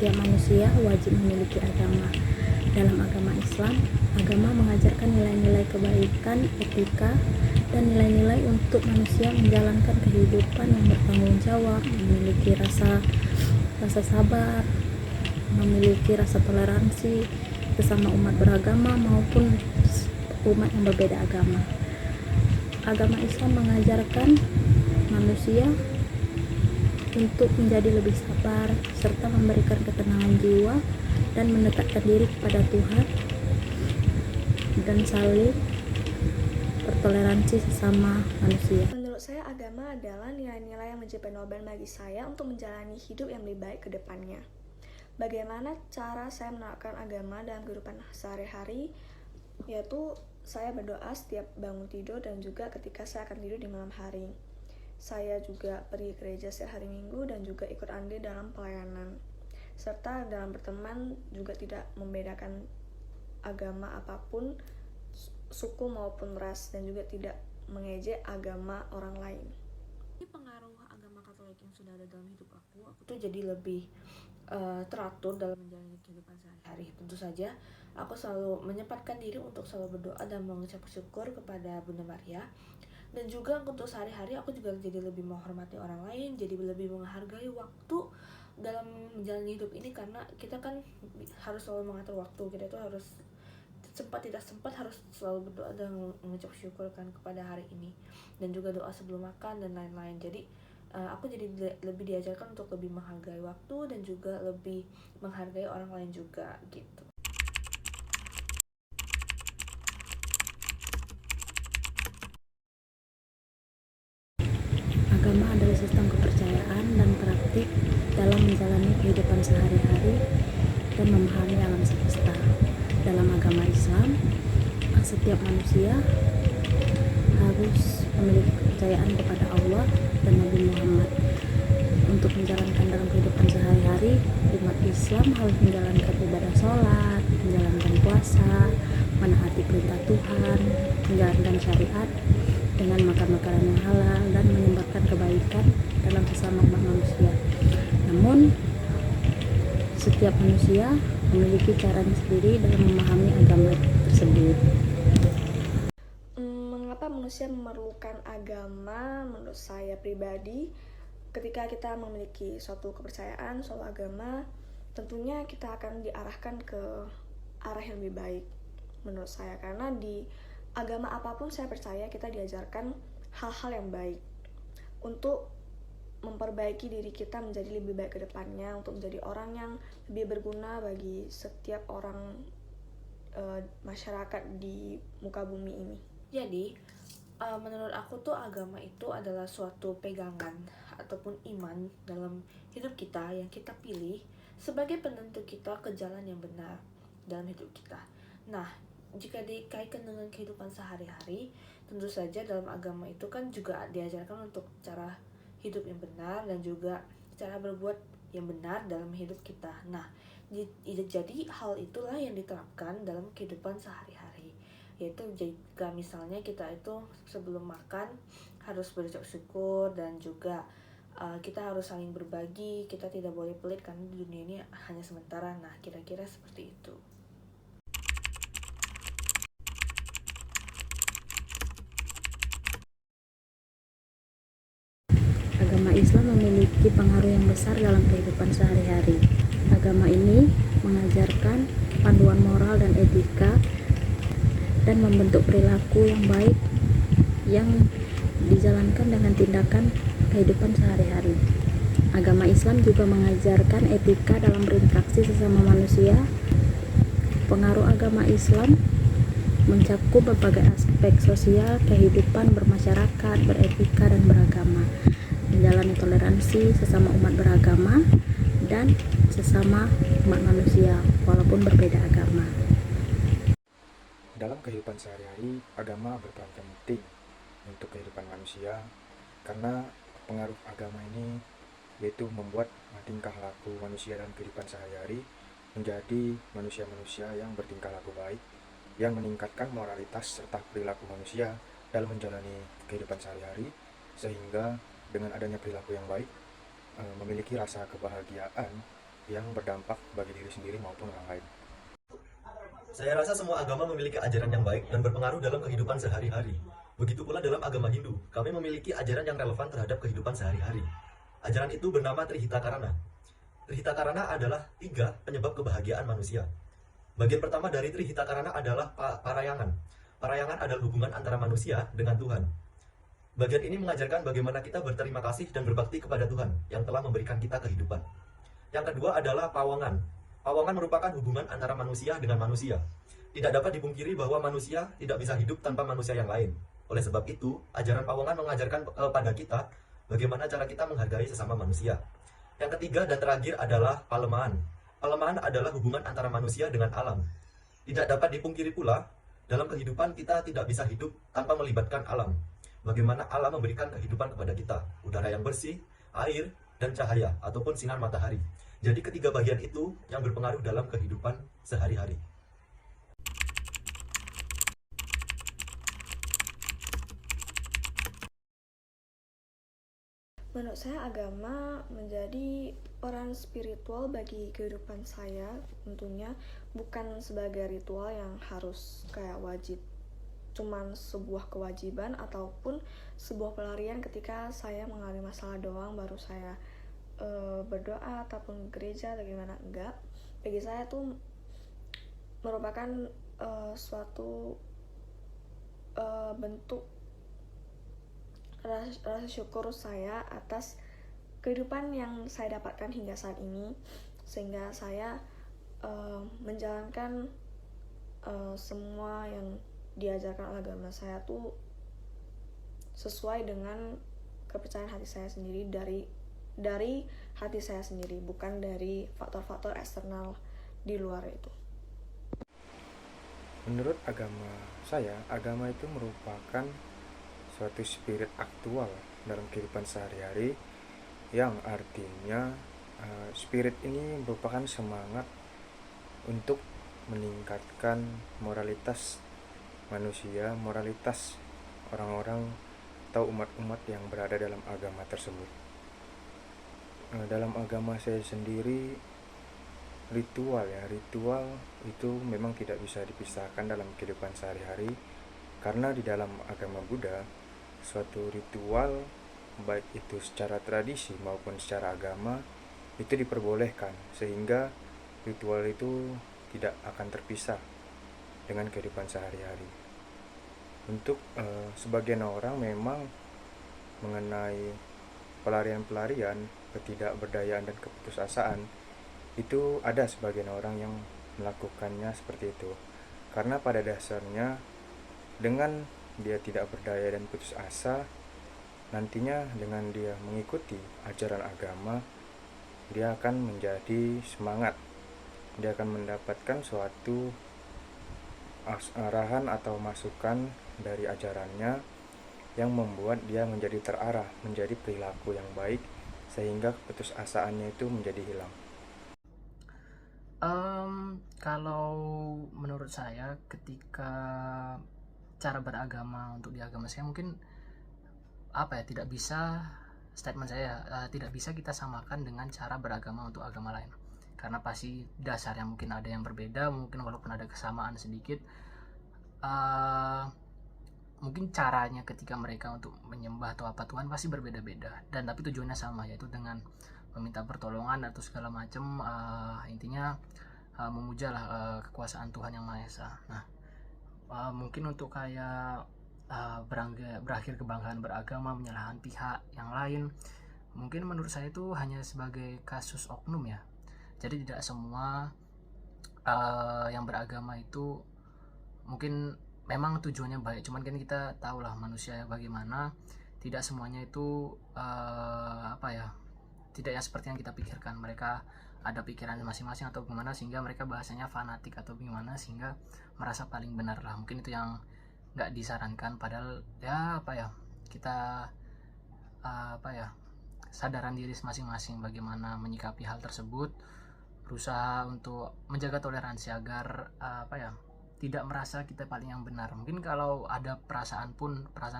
setiap manusia wajib memiliki agama. Dalam agama Islam, agama mengajarkan nilai-nilai kebaikan, etika, dan nilai-nilai untuk manusia menjalankan kehidupan yang bertanggung jawab, memiliki rasa sabar, memiliki rasa toleransi sesama umat beragama maupun umat yang berbeda agama. Agama Islam mengajarkan manusia untuk menjadi lebih sabar serta memberikan ketenangan jiwa dan mendekatkan diri kepada Tuhan dan saling bertoleransi sesama manusia. Menurut saya, agama adalah nilai-nilai yang menjadi penopang bagi saya untuk menjalani hidup yang lebih baik ke depannya. Bagaimana cara saya menerapkan agama dalam kehidupan sehari-hari? Yaitu saya berdoa setiap bangun tidur dan juga ketika saya akan tidur di malam hari. Saya juga pergi ke gereja setiap hari Minggu dan juga ikut andil dalam pelayanan. Serta dalam berteman juga tidak membedakan agama apapun, suku maupun ras, dan juga tidak mengejek agama orang lain. Ini pengaruh agama Katolik yang sudah ada dalam hidup aku tuh jadi lebih teratur dalam menjalani kehidupan sehari-hari. Tentu saja aku selalu menyempatkan diri untuk selalu berdoa dan mengucap syukur kepada Bunda Maria. Dan juga untuk sehari-hari aku juga jadi lebih menghormati orang lain, jadi lebih menghargai waktu dalam menjalani hidup ini, karena kita kan harus selalu mengatur waktu. Kita itu harus sempat tidak sempat harus selalu berdoa dan mengucap syukur kan kepada hari ini, dan juga doa sebelum makan dan lain-lain. Jadi aku jadi lebih diajarkan untuk lebih menghargai waktu dan juga lebih menghargai orang lain juga gitu. Agama adalah sistem kepercayaan dan praktik dalam menjalani kehidupan sehari-hari dan memahami alam semesta. Dalam agama Islam, setiap manusia harus memiliki kepercayaan kepada Allah dan Nabi Muhammad. Untuk menjalankan dalam kehidupan sehari-hari, umat Islam harus menjalankan ibadah sholat, menjalankan puasa, menaati perintah Tuhan, menjalankan syariat dengan makan makanan yang halal dan menyebarkan kebaikan dalam sesama umat manusia. Namun, setiap manusia memiliki caranya sendiri dalam memahami agama tersebut. Mengapa manusia memerlukan agama? Menurut saya pribadi, ketika kita memiliki suatu kepercayaan, suatu agama, tentunya kita akan diarahkan ke arah yang lebih baik menurut saya, karena di agama apapun saya percaya kita diajarkan hal-hal yang baik untuk memperbaiki diri kita menjadi lebih baik ke depannya, untuk menjadi orang yang lebih berguna bagi setiap orang masyarakat di muka bumi ini. Jadi menurut aku tuh agama itu adalah suatu pegangan ataupun iman dalam hidup kita yang kita pilih sebagai penentu kita ke jalan yang benar dalam hidup kita. Nah, jika dikaitkan dengan kehidupan sehari-hari, tentu saja dalam agama itu kan juga diajarkan untuk cara hidup yang benar dan juga cara berbuat yang benar dalam hidup kita. Nah, jadi hal itulah yang diterapkan dalam kehidupan sehari-hari. Yaitu jika misalnya kita itu sebelum makan harus berucap syukur, dan juga kita harus saling berbagi, kita tidak boleh pelit karena di dunia ini hanya sementara. Nah, kira-kira seperti itu. Agama Islam memiliki pengaruh yang besar dalam kehidupan sehari-hari. Agama ini mengajarkan panduan moral dan etika dan membentuk perilaku yang baik yang dijalankan dengan tindakan kehidupan sehari-hari. Agama Islam juga mengajarkan etika dalam berinteraksi sesama manusia. Pengaruh agama Islam mencakup berbagai aspek sosial, kehidupan bermasyarakat, beretika dan beragama, menjalani toleransi sesama umat beragama dan sesama umat manusia walaupun berbeda agama. Dalam kehidupan sehari-hari, agama berperan penting untuk kehidupan manusia, karena pengaruh agama ini yaitu membuat tingkah laku manusia dalam kehidupan sehari-hari menjadi manusia-manusia yang bertingkah laku baik, yang meningkatkan moralitas serta perilaku manusia dalam menjalani kehidupan sehari-hari, sehingga dengan adanya perilaku yang baik, memiliki rasa kebahagiaan yang berdampak bagi diri sendiri maupun orang lain. Saya rasa semua agama memiliki ajaran yang baik dan berpengaruh dalam kehidupan sehari-hari. Begitu pula dalam agama Hindu, kami memiliki ajaran yang relevan terhadap kehidupan sehari-hari. Ajaran itu bernama Trihitakarana. Trihitakarana adalah 3 penyebab kebahagiaan manusia. Bagian pertama dari Trihitakarana adalah parayangan. Parayangan adalah hubungan antara manusia dengan Tuhan. Bagian ini mengajarkan bagaimana kita berterima kasih dan berbakti kepada Tuhan yang telah memberikan kita kehidupan. Yang kedua adalah pawangan. Pawangan merupakan hubungan antara manusia dengan manusia. Tidak dapat dipungkiri bahwa manusia tidak bisa hidup tanpa manusia yang lain. Oleh sebab itu, ajaran pawangan mengajarkan kepada kita bagaimana cara kita menghargai sesama manusia. Yang ketiga dan terakhir adalah palemahan. Palemahan adalah hubungan antara manusia dengan alam. Tidak dapat dipungkiri pula, dalam kehidupan kita tidak bisa hidup tanpa melibatkan alam. Bagaimana alam memberikan kehidupan kepada kita, udara yang bersih, air, dan cahaya, ataupun sinar matahari. Jadi ketiga bagian itu yang berpengaruh dalam kehidupan sehari-hari. Menurut saya agama menjadi peran spiritual bagi kehidupan saya, tentunya bukan sebagai ritual yang harus kayak wajib, cuman sebuah kewajiban ataupun sebuah pelarian ketika saya mengalami masalah doang baru saya berdoa ataupun gereja atau gimana. Enggak, bagi saya tuh merupakan suatu bentuk rasa syukur saya atas kehidupan yang saya dapatkan hingga saat ini, sehingga saya menjalankan semua yang diajarkan oleh agama saya tuh sesuai dengan kepercayaan hati saya sendiri, dari hati saya sendiri, bukan dari faktor-faktor eksternal di luar itu. Menurut agama saya, agama itu merupakan suatu spirit aktual dalam kehidupan sehari-hari, yang artinya spirit ini merupakan semangat untuk meningkatkan moralitas manusia, moralitas orang-orang atau umat-umat yang berada dalam agama tersebut. Dalam agama saya sendiri, ritual itu memang tidak bisa dipisahkan dalam kehidupan sehari-hari, karena di dalam agama Buddha, suatu ritual baik itu secara tradisi maupun secara agama itu diperbolehkan, sehingga ritual itu tidak akan terpisah dengan kehidupan sehari-hari. Untuk sebagian orang memang mengenai pelarian-pelarian, ketidakberdayaan dan keputusasaan, itu ada sebagian orang yang melakukannya seperti itu, karena pada dasarnya dengan dia tidak berdaya dan putus asa, nantinya dengan dia mengikuti ajaran agama, dia akan menjadi semangat, dia akan mendapatkan suatu arahan atau masukan dari ajarannya yang membuat dia menjadi terarah, menjadi perilaku yang baik, sehingga keputusasaannya itu menjadi hilang. Kalau menurut saya, ketika cara beragama untuk di agama saya, mungkin tidak bisa, statement saya tidak bisa kita samakan dengan cara beragama untuk agama lain, karena pasti dasarnya mungkin ada yang berbeda, mungkin walaupun ada kesamaan sedikit, mungkin caranya ketika mereka untuk menyembah atau apa Tuhan pasti berbeda-beda, dan tapi tujuannya sama, yaitu dengan meminta pertolongan atau segala macam, intinya memujalah kekuasaan Tuhan yang Maha Esa. Nah, mungkin untuk kayak berakhir kebanggaan beragama, menyalahkan pihak yang lain, mungkin menurut saya itu hanya sebagai kasus oknum ya. Jadi tidak semua yang beragama itu mungkin memang tujuannya baik, cuman kan kita tahu lah manusia bagaimana, tidak semuanya itu tidak yang seperti yang kita pikirkan. Mereka ada pikiran masing-masing atau gimana, sehingga mereka bahasanya fanatik atau gimana, sehingga merasa paling benar lah. Mungkin itu yang nggak disarankan, padahal kita sadaran diri masing-masing bagaimana menyikapi hal tersebut, berusaha untuk menjaga toleransi agar tidak merasa kita paling yang benar. Mungkin kalau ada perasaan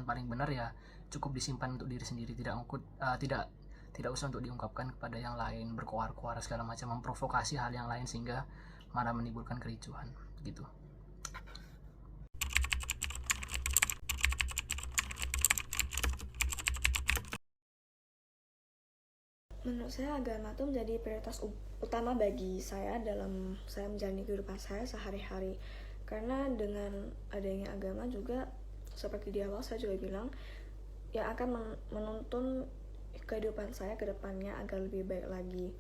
paling benar ya cukup disimpan untuk diri sendiri, tidak tidak usah untuk diungkapkan kepada yang lain, berkoar-koar segala macam, memprovokasi hal yang lain sehingga malah menimbulkan kericuhan gitu. Menurut saya agama itu menjadi prioritas utama bagi saya dalam saya menjalani kehidupan saya sehari-hari. Karena dengan adanya agama juga, seperti di awal saya juga bilang, yang akan menuntun kehidupan saya ke depannya agar lebih baik lagi.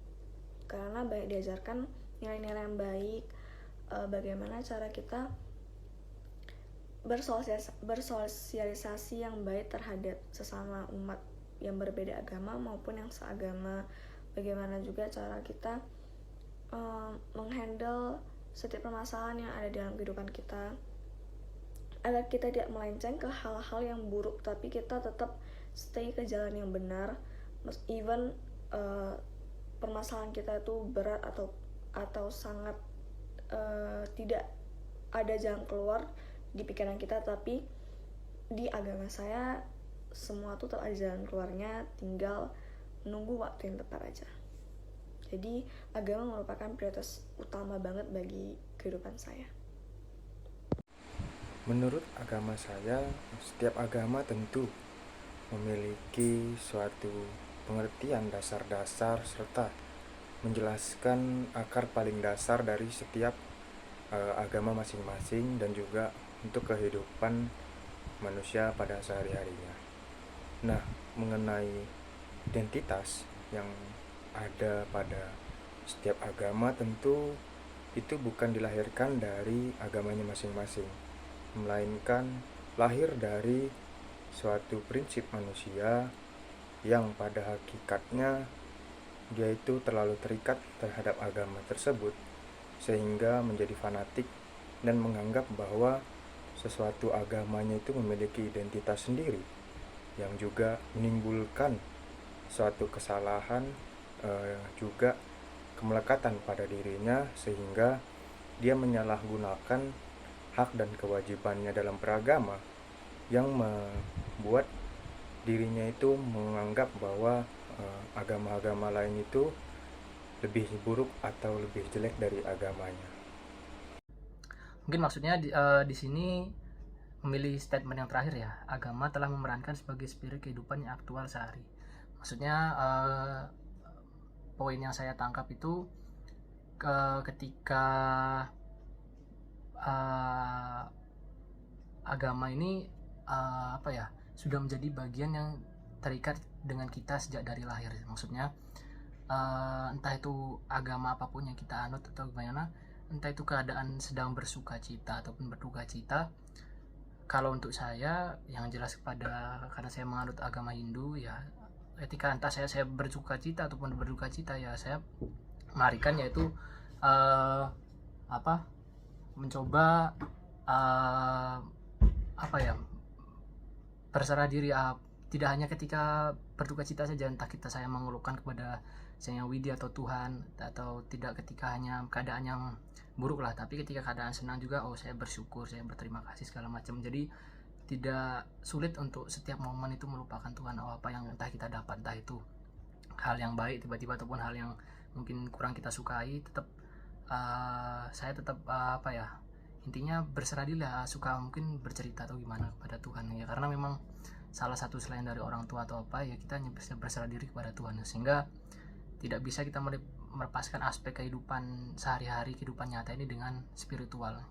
Karena banyak diajarkan nilai-nilai yang baik, bagaimana cara kita bersosialisasi yang baik terhadap sesama umat yang berbeda agama maupun yang seagama. Bagaimana juga cara kita menghandle setiap permasalahan yang ada dalam kehidupan kita, agar kita tidak melenceng ke hal-hal yang buruk, tapi kita tetap stay ke jalan yang benar, even permasalahan kita itu berat atau sangat tidak ada jalan keluar di pikiran kita. Tapi di agama saya semua tuh ada jalan keluarnya, tinggal menunggu waktu yang tepat aja. Jadi agama merupakan prioritas utama banget bagi kehidupan saya. Menurut agama saya, setiap agama tentu memiliki suatu pengertian dasar-dasar serta menjelaskan akar paling dasar dari setiap agama masing-masing dan juga untuk kehidupan manusia pada sehari-harinya. Nah, mengenai identitas yang ada pada setiap agama, tentu itu bukan dilahirkan dari agamanya masing-masing, melainkan lahir dari suatu prinsip manusia yang pada hakikatnya dia itu terlalu terikat terhadap agama tersebut sehingga menjadi fanatik dan menganggap bahwa sesuatu agamanya itu memiliki identitas sendiri yang juga menimbulkan suatu kesalahan, juga kemelekatan pada dirinya, sehingga dia menyalahgunakan hak dan kewajibannya dalam beragama yang membuat dirinya itu menganggap bahwa agama-agama lain itu lebih buruk atau lebih jelek dari agamanya. Mungkin maksudnya di sini memilih statement yang terakhir ya, agama telah memerankan sebagai spirit kehidupan yang aktual sehari. Maksudnya poin yang saya tangkap itu ketika agama ini sudah menjadi bagian yang terikat dengan kita sejak dari lahir. Maksudnya entah itu agama apapun yang kita anut atau bagaimana, entah itu keadaan sedang bersuka cita ataupun berduka cita, kalau untuk saya yang jelas karena saya menganut agama Hindu ya, ketika entah saya bersuka cita ataupun berduka cita ya saya marikan yaitu mencoba berserah diri, tidak hanya ketika berduka cita saja, entah saya mengeluhkan kepada Sang Yang Widi atau Tuhan, atau tidak ketika hanya keadaan yang buruk lah, tapi ketika keadaan senang juga saya bersyukur, saya berterima kasih segala macam. Jadi tidak sulit untuk setiap momen itu melupakan Tuhan, apa yang entah kita dapat, entah itu hal yang baik tiba-tiba ataupun hal yang mungkin kurang kita sukai, tetap saya tetap intinya berserah diri lah, suka mungkin bercerita atau gimana kepada Tuhan ya, karena memang salah satu selain dari orang tua atau kita hanya bisa berserah diri kepada Tuhan, sehingga tidak bisa kita melepaskan aspek kehidupan sehari-hari, kehidupan nyata ini dengan spiritual.